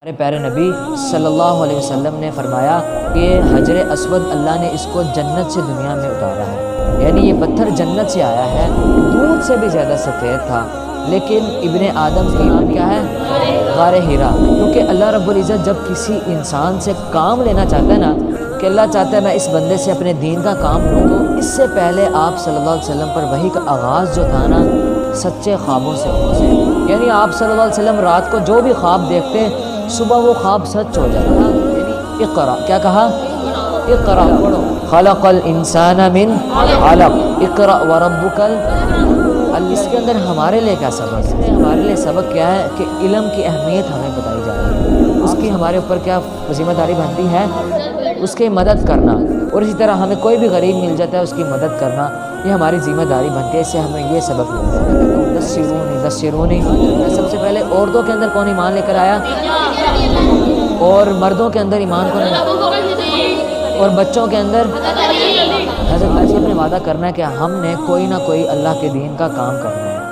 ہمارے پیارے نبی صلی اللہ علیہ وسلم نے فرمایا کہ حجر اسود اللہ نے اس کو جنت سے دنیا میں اتارا ہے، یعنی یہ پتھر جنت سے آیا ہے، دودھ سے بھی زیادہ سفید تھا، لیکن ابن آدم کی نام کیا ہے؟ غار ہیرا، کیونکہ اللہ رب العزت جب کسی انسان سے کام لینا چاہتا ہے نا، کہ اللہ چاہتا ہے میں اس بندے سے اپنے دین کا کام لوں، تو اس سے پہلے آپ صلی اللہ علیہ وسلم پر وحی کا آغاز جو تھا نا سچے خوابوں سے ہونے سے، یعنی آپ صلی اللہ علیہ وسلم رات کو جو بھی خواب دیکھتے صبح وہ خواب سچ ہو جاتا تھا۔ یعنی اقرا، کیا کہا؟ اقرا پڑھو، خلق الانسان من علق، اقرا وربک اس کے اندر ہمارے لیے کیا سبق ہے؟ ہمارے لیے سبق کیا ہے کہ علم کی اہمیت ہمیں بتائی جا رہی ہے، اس کی ہمارے اوپر کیا ذمہ داری بنتی ہے؟ اس کی مدد کرنا، اور اسی طرح ہمیں کوئی بھی غریب مل جاتا ہے اس کی مدد کرنا، یہ ہماری ذمہ داری بنتی ہے، اس سے ہمیں یہ سبق ملتا ہے۔ دسرونی، سب سے پہلے عورتوں کے اندر کون ایمان لے کر آیا؟ اور مردوں کے اندر ایمان کون؟ اور بچوں کے اندر حضرت نے وعدہ کرنا ہے کہ ہم نے کوئی نہ کوئی اللہ کے دین کا کام کرنا ہے۔